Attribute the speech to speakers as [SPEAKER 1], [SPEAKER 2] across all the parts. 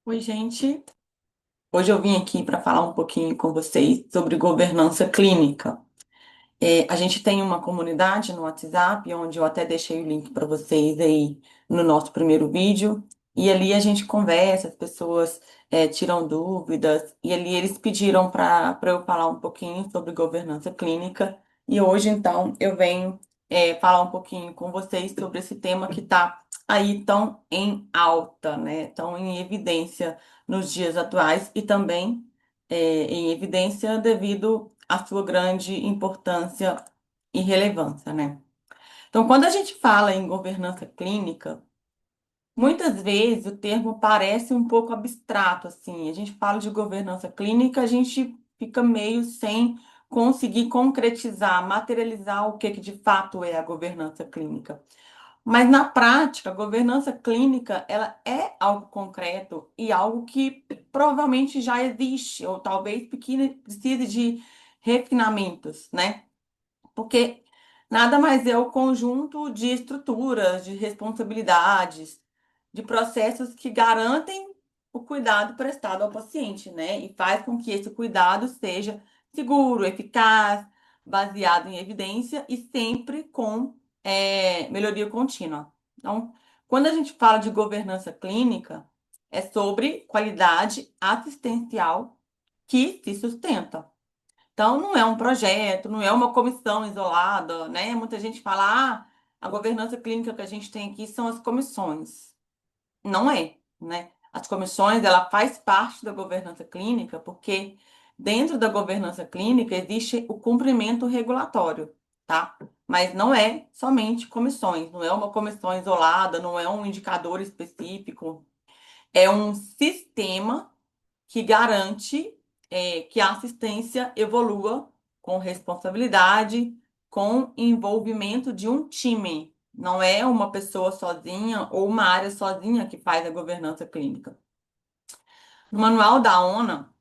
[SPEAKER 1] Oi, gente. Hoje eu vim aqui para falar um pouquinho com vocês sobre governança clínica. A gente tem uma comunidade no WhatsApp, onde eu até deixei o link para vocês aí no nosso primeiro vídeo. E ali a gente conversa, as pessoas tiram dúvidas. E ali eles pediram para eu falar um pouquinho sobre governança clínica. E hoje, então, eu venho falar um pouquinho com vocês sobre esse tema que está aí tão em alta, né? Tão em evidência nos dias atuais e também em evidência devido à sua grande importância e relevância, né? Então, quando a gente fala em governança clínica, muitas vezes o termo parece um pouco abstrato, assim. A gente fala de governança clínica, a gente fica meio sem conseguir concretizar, materializar o que de fato é a governança clínica. Mas na prática, a governança clínica, ela é algo concreto e algo que provavelmente já existe, ou talvez precise de refinamentos, né? Porque nada mais é o conjunto de estruturas, de responsabilidades, de processos que garantem o cuidado prestado ao paciente, né? E faz com que esse cuidado seja seguro, eficaz, baseado em evidência e sempre com melhoria contínua. Então, quando a gente fala de governança clínica, é sobre qualidade assistencial que se sustenta. Então, não é um projeto, não é uma comissão isolada, né? Muita gente fala, a governança clínica que a gente tem aqui são as comissões. Não é, né? As comissões, ela faz parte da governança clínica, porque dentro da governança clínica existe o cumprimento regulatório, tá? Mas não é somente comissões, não é uma comissão isolada, não é um indicador específico, é um sistema que garante que a assistência evolua com responsabilidade, com envolvimento de um time. Não é uma pessoa sozinha ou uma área sozinha que faz a governança clínica. No manual da ONA,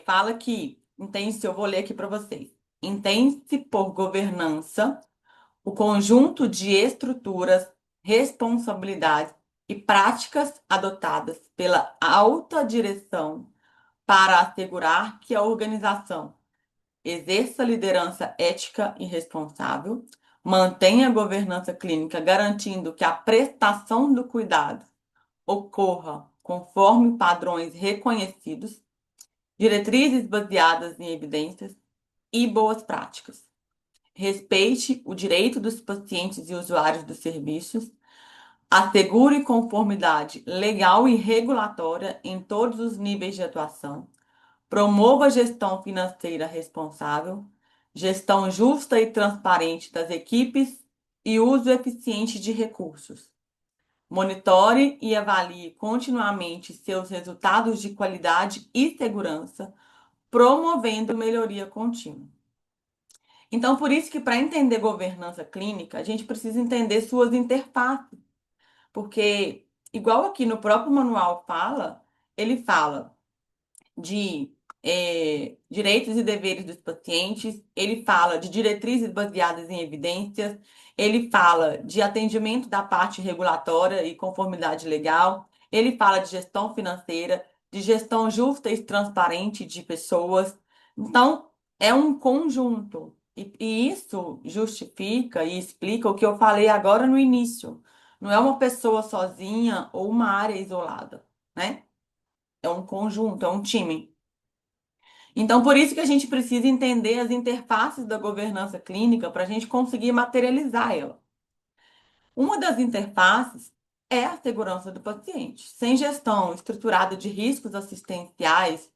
[SPEAKER 1] fala que, entende-se, eu vou ler aqui para vocês. Entende-se por governança o conjunto de estruturas, responsabilidades e práticas adotadas pela alta direção para assegurar que a organização exerça liderança ética e responsável, mantenha a governança clínica garantindo que a prestação do cuidado ocorra conforme padrões reconhecidos, diretrizes baseadas em evidências e boas práticas. Respeite o direito dos pacientes e usuários dos serviços, assegure conformidade legal e regulatória em todos os níveis de atuação, promova a gestão financeira responsável, gestão justa e transparente das equipes e uso eficiente de recursos. Monitore e avalie continuamente seus resultados de qualidade e segurança, promovendo melhoria contínua. Então, por isso que para entender governança clínica, a gente precisa entender suas interfaces, porque igual aqui no próprio manual fala, ele fala de direitos e deveres dos pacientes, ele fala de diretrizes baseadas em evidências, ele fala de atendimento da parte regulatória e conformidade legal, ele fala de gestão financeira, de gestão justa e transparente de pessoas. Então, é um conjunto. E isso justifica e explica o que eu falei agora no início. Não é uma pessoa sozinha ou uma área isolada, né? É um conjunto, é um time. Então, por isso que a gente precisa entender as interfaces da governança clínica para a gente conseguir materializar ela. Uma das interfaces é a segurança do paciente. Sem gestão estruturada de riscos assistenciais,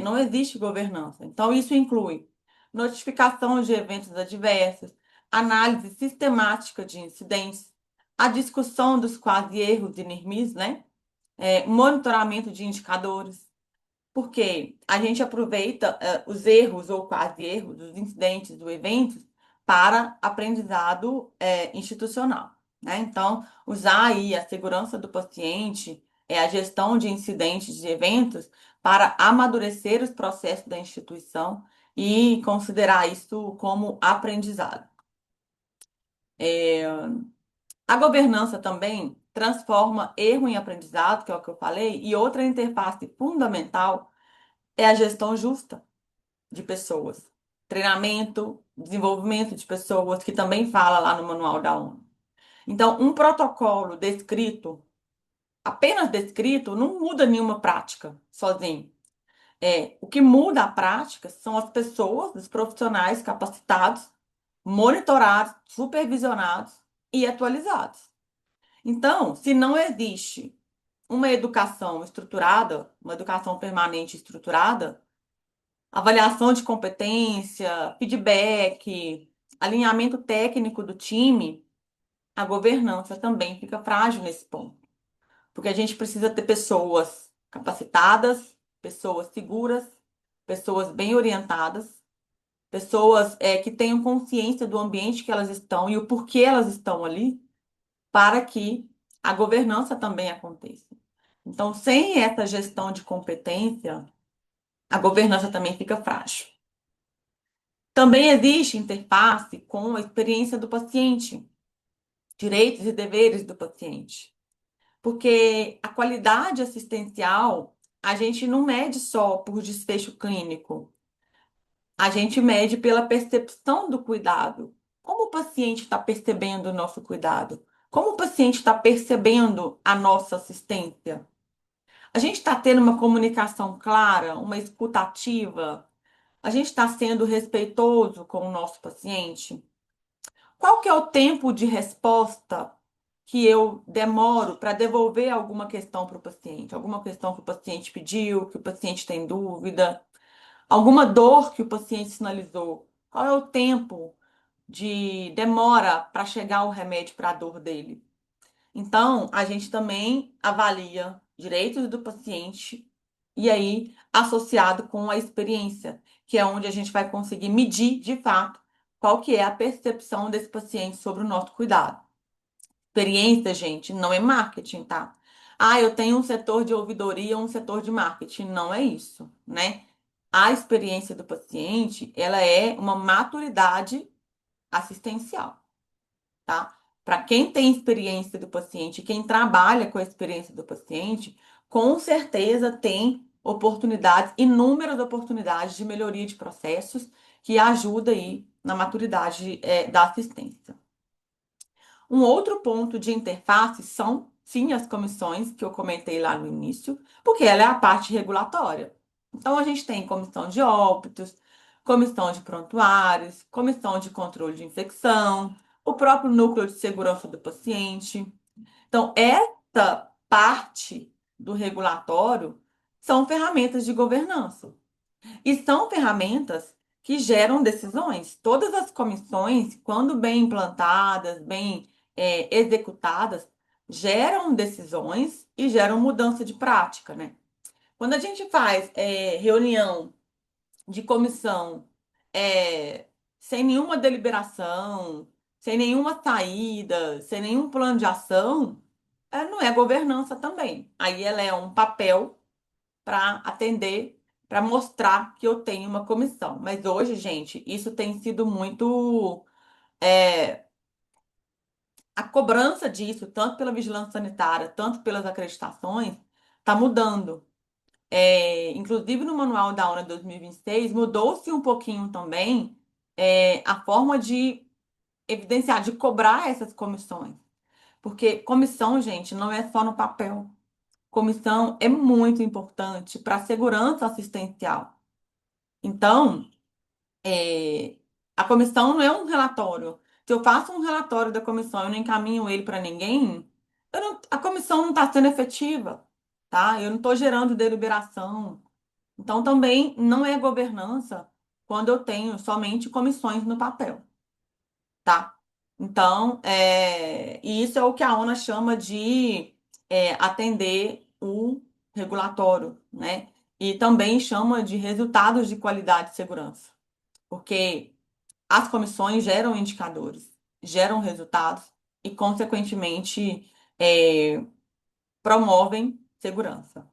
[SPEAKER 1] não existe governança. Então, isso inclui notificação de eventos adversos, análise sistemática de incidentes, a discussão dos quase erros e NIRMIs, né? Monitoramento de indicadores, porque a gente aproveita os erros ou quase erros, dos incidentes, do evento, para aprendizado institucional, né? Então, usar aí a segurança do paciente, a gestão de incidentes, de eventos, para amadurecer os processos da instituição e considerar isso como aprendizado. A governança também transforma erro em aprendizado, que é o que eu falei, e outra interface fundamental é a gestão justa de pessoas. Treinamento, desenvolvimento de pessoas, que também fala lá no manual da ONU. Então, um protocolo descrito, apenas descrito, não muda nenhuma prática sozinho. O que muda a prática são as pessoas, os profissionais capacitados, monitorados, supervisionados e atualizados. Então, se não existe uma educação estruturada, uma educação permanente estruturada, avaliação de competência, feedback, alinhamento técnico do time, a governança também fica frágil nesse ponto. Porque a gente precisa ter pessoas capacitadas, pessoas seguras, pessoas bem orientadas, pessoas que tenham consciência do ambiente que elas estão e o porquê elas estão ali, para que a governança também aconteça. Então, sem essa gestão de competência, a governança também fica frágil. Também existe interface com a experiência do paciente, direitos e deveres do paciente. Porque a qualidade assistencial, a gente não mede só por desfecho clínico, a gente mede pela percepção do cuidado. Como o paciente está percebendo o nosso cuidado? Como o paciente está percebendo a nossa assistência? A gente está tendo uma comunicação clara, uma escuta ativa? A gente está sendo respeitoso com o nosso paciente? Qual que é o tempo de resposta que eu demoro para devolver alguma questão para o paciente? Alguma questão que o paciente pediu, que o paciente tem dúvida, alguma dor que o paciente sinalizou? Qual é o tempo de demora para chegar o remédio para a dor dele? Então, a gente também avalia direitos do paciente e aí associado com a experiência, que é onde a gente vai conseguir medir de fato qual que é a percepção desse paciente sobre o nosso cuidado. Experiência, gente, não é marketing, tá? Ah, eu tenho um setor de ouvidoria, um setor de marketing. Não é isso, né? A experiência do paciente, ela é uma maturidade assistencial, tá? Para quem tem experiência do paciente, quem trabalha com a experiência do paciente, com certeza tem oportunidades, inúmeras oportunidades de melhoria de processos que ajuda aí na maturidade, da assistência. Um outro ponto de interface são, sim, as comissões que eu comentei lá no início, porque ela é a parte regulatória. Então, a gente tem comissão de óbitos, comissão de prontuários, comissão de controle de infecção, o próprio núcleo de segurança do paciente. Então, essa parte do regulatório são ferramentas de governança. E são ferramentas que geram decisões. Todas as comissões, quando bem implantadas, bem executadas, geram decisões e geram mudança de prática, né? Quando a gente faz reunião de comissão é, sem nenhuma deliberação, sem nenhuma saída, sem nenhum plano de ação, não é governança também. Aí ela é um papel para atender, para mostrar que eu tenho uma comissão. Mas hoje, gente, isso tem sido muito. é, a cobrança disso, tanto pela vigilância sanitária, tanto pelas acreditações, está mudando. Inclusive no Manual da ONU 2026, mudou-se um pouquinho também a forma de evidenciar, de cobrar essas comissões. Porque comissão, gente, não é só no papel. Comissão é muito importante para a segurança assistencial. Então, é, a comissão não é um relatório. Se eu faço um relatório da comissão e não encaminho ele para ninguém, a comissão não está sendo efetiva, tá? Eu não estou gerando deliberação. Então, também não é governança quando eu tenho somente comissões no papel, tá? Então, e isso é o que a ONU chama de atender o regulatório, né? E também chama de resultados de qualidade e segurança, porque as comissões geram indicadores, geram resultados e, consequentemente, promovem segurança.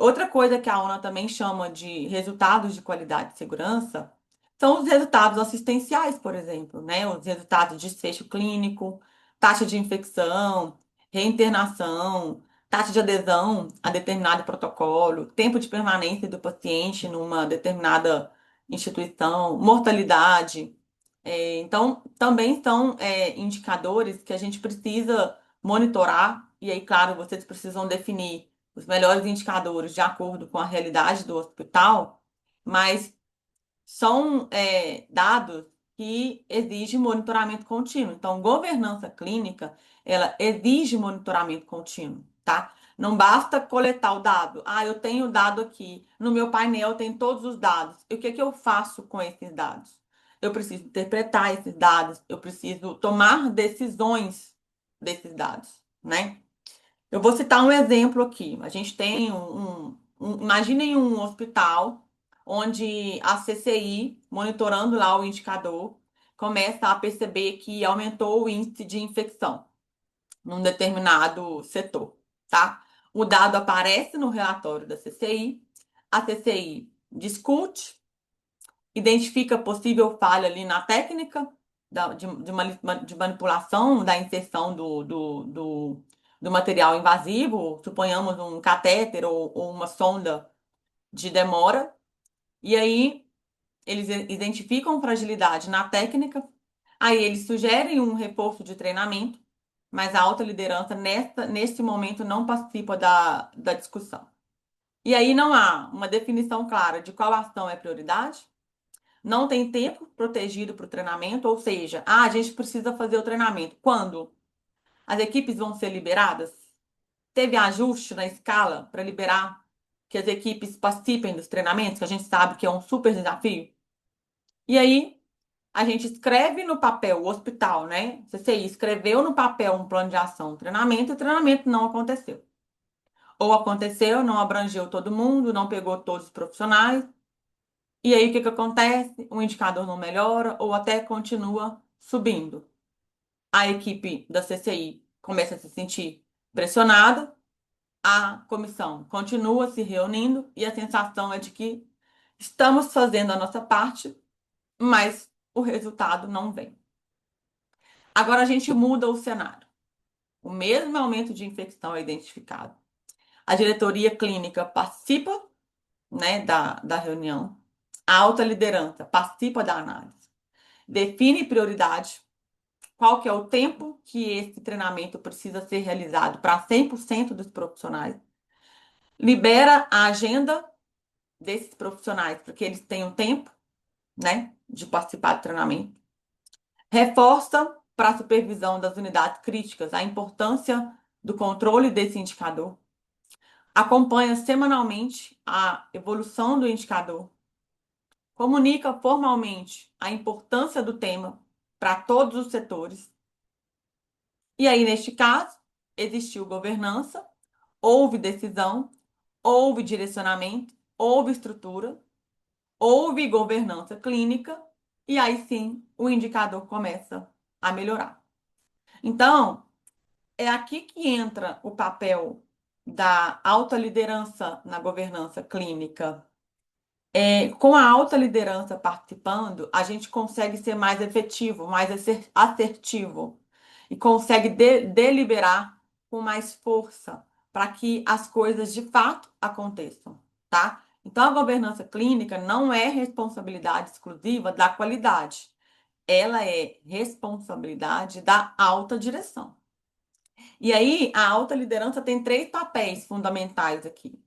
[SPEAKER 1] Outra coisa que a ONU também chama de resultados de qualidade e segurança são os resultados assistenciais, por exemplo, né? Os resultados de desfecho clínico. taxa de infecção, reinternação, taxa de adesão a determinado protocolo, tempo de permanência do paciente numa determinada instituição, mortalidade. Então, também são, indicadores que a gente precisa monitorar, e aí, claro, vocês precisam definir os melhores indicadores de acordo com a realidade do hospital, mas são dados que exigem monitoramento contínuo. Então, governança clínica, ela exige monitoramento contínuo, tá? Não basta coletar o dado. Ah, eu tenho o dado aqui. No meu painel tem todos os dados. E o que é que eu faço com esses dados? Eu preciso interpretar esses dados, eu preciso tomar decisões desses dados, né? Eu vou citar um exemplo aqui. A gente tem imaginem um hospital onde a CCI, monitorando lá o indicador, começa a perceber que aumentou o índice de infecção num determinado setor, tá? O dado aparece no relatório da CCI, a CCI discute, identifica possível falha ali na técnica de manipulação da inserção do material invasivo, suponhamos um catéter ou uma sonda de demora, e aí eles identificam fragilidade na técnica, aí eles sugerem um reforço de treinamento, mas a alta liderança nesse momento não participa da discussão. E aí não há uma definição clara de qual ação é prioridade, não tem tempo protegido para o treinamento, ou seja, a gente precisa fazer o treinamento. Quando as equipes vão ser liberadas? Teve ajuste na escala para liberar que as equipes participem dos treinamentos, que a gente sabe que é um super desafio? E aí, a gente escreve no papel, o hospital, né? CCI escreveu no papel um plano de ação, um treinamento, e o treinamento não aconteceu. Ou aconteceu, não abrangeu todo mundo, não pegou todos os profissionais. E aí, o que que acontece? O indicador não melhora ou até continua subindo. A equipe da CCI começa a se sentir pressionada, a comissão continua se reunindo e a sensação é de que estamos fazendo a nossa parte, mas o resultado não vem. Agora a gente muda o cenário. O mesmo aumento de infecção é identificado. A diretoria clínica participa, né, da reunião. A alta liderança participa da análise. Define prioridade. Qual que é o tempo que esse treinamento precisa ser realizado para 100% dos profissionais. Libera a agenda desses profissionais, porque eles tenham tempo, né, de participar do treinamento. Reforça para a supervisão das unidades críticas a importância do controle desse indicador. Acompanha semanalmente a evolução do indicador. Comunica formalmente a importância do tema para todos os setores. E aí, neste caso, existiu governança, houve decisão, houve direcionamento, houve estrutura, houve governança clínica, e aí sim o indicador começa a melhorar. Então, é aqui que entra o papel da alta liderança na governança clínica. Com a alta liderança participando, a gente consegue ser mais efetivo, mais assertivo e consegue deliberar com mais força para que as coisas de fato aconteçam, tá? Então, a governança clínica não é responsabilidade exclusiva da qualidade, ela é responsabilidade da alta direção. E aí, a alta liderança tem três papéis fundamentais aqui.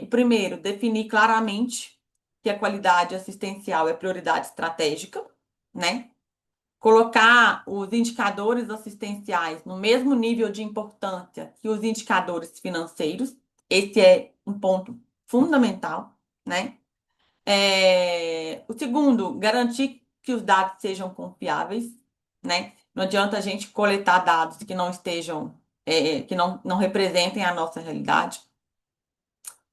[SPEAKER 1] O primeiro, definir claramente que a qualidade assistencial é prioridade estratégica, né? Colocar os indicadores assistenciais no mesmo nível de importância que os indicadores financeiros. Esse é um ponto fundamental, né? O segundo, garantir que os dados sejam confiáveis, né? Não adianta a gente coletar dados que não estejam, que não representem a nossa realidade.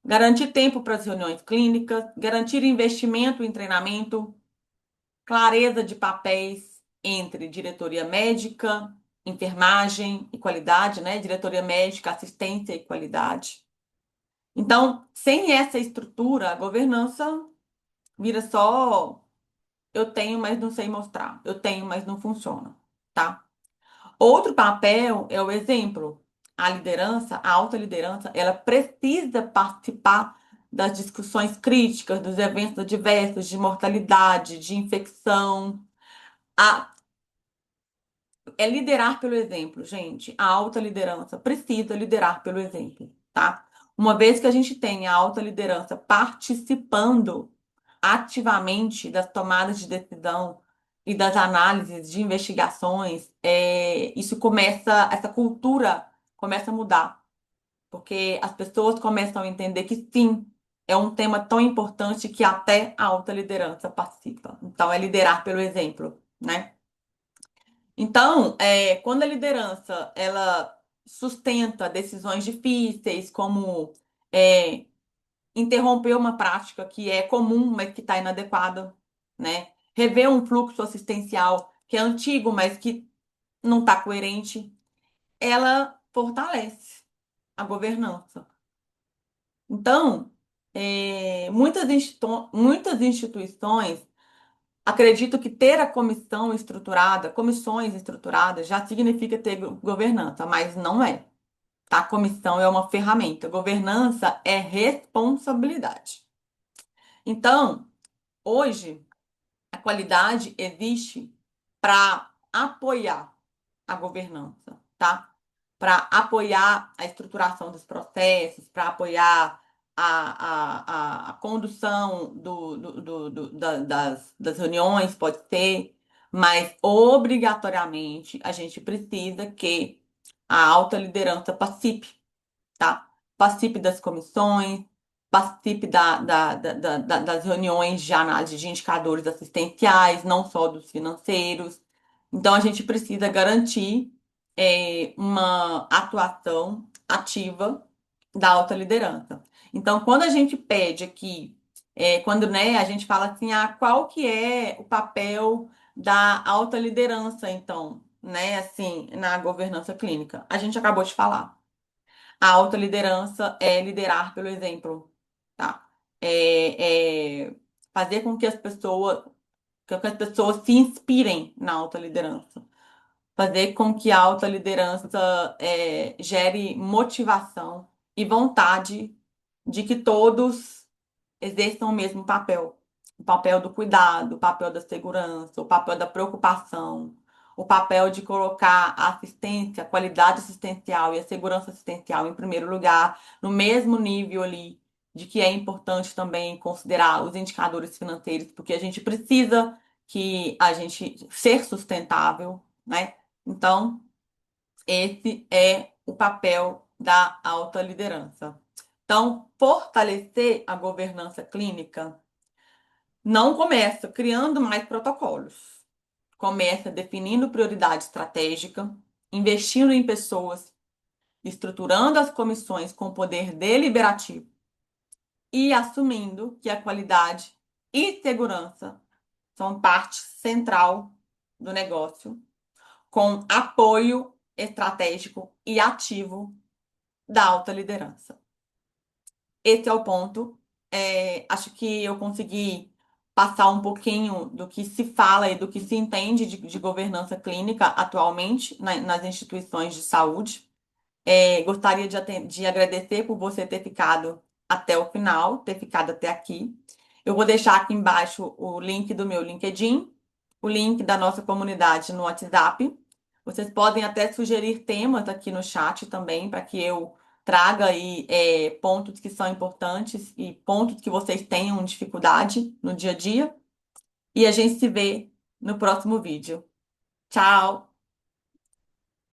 [SPEAKER 1] Garantir tempo para as reuniões clínicas, garantir investimento em treinamento, clareza de papéis entre diretoria médica, enfermagem e qualidade, né? Diretoria médica, assistência e qualidade. Então, sem essa estrutura, a governança vira só eu tenho, mas não sei mostrar. Eu tenho, mas não funciona, tá? Outro papel é o exemplo. A liderança, a alta liderança, ela precisa participar das discussões críticas, dos eventos adversos, de mortalidade, de infecção. A É liderar pelo exemplo, gente. A alta liderança precisa liderar pelo exemplo, tá? Uma vez que a gente tem a alta liderança participando ativamente das tomadas de decisão e das análises de investigações, essa cultura começa a mudar, porque as pessoas começam a entender que sim, é um tema tão importante que até a alta liderança participa. Então, é liderar pelo exemplo, né? Então, quando a liderança ela sustenta decisões difíceis, como é, interromper uma prática que é comum, mas que está inadequada, né? Rever um fluxo assistencial que é antigo, mas que não está coerente, ela fortalece a governança. Então, muitas instituições acredito que ter a comissão estruturada, comissões estruturadas, já significa ter governança, mas não é. Tá? A comissão é uma ferramenta. Governança é responsabilidade. Então, hoje, a qualidade existe para apoiar a governança, tá? Para apoiar a estruturação dos processos, para apoiar a condução das reuniões, pode ser, mas obrigatoriamente a gente precisa que a alta liderança participe, tá? Participe das comissões, participe das reuniões de análise de indicadores assistenciais, não só dos financeiros. Então, a gente precisa garantir uma atuação ativa da alta liderança. Então, quando a gente pede aqui, quando, né, a gente fala assim, qual que é o papel da alta liderança, então, né, assim, na governança clínica? A gente acabou de falar. A alta liderança é liderar pelo exemplo, tá? É fazer com que as pessoas se inspirem na alta liderança. Fazer com que a alta liderança gere motivação e vontade de que todos exerçam o mesmo papel. O papel do cuidado, o papel da segurança, o papel da preocupação, o papel de colocar a assistência, a qualidade assistencial e a segurança assistencial em primeiro lugar, no mesmo nível ali, de que é importante também considerar os indicadores financeiros, porque a gente precisa que a gente ser sustentável, né? Então, esse é o papel da alta liderança. Então, fortalecer a governança clínica não começa criando mais protocolos. Começa definindo prioridade estratégica, investindo em pessoas, estruturando as comissões com poder deliberativo e assumindo que a qualidade e segurança são parte central do negócio, com apoio estratégico e ativo da alta liderança. Esse é o ponto. Acho que eu consegui passar um pouquinho do que se fala e do que se entende de governança clínica atualmente nas instituições de saúde. Gostaria de agradecer por você ter ficado até o final, ter ficado até aqui. Eu vou deixar aqui embaixo o link do meu LinkedIn, o link da nossa comunidade no WhatsApp. Vocês podem até sugerir temas aqui no chat também, para que eu traga aí pontos que são importantes e pontos que vocês tenham dificuldade no dia a dia. E a gente se vê no próximo vídeo. Tchau!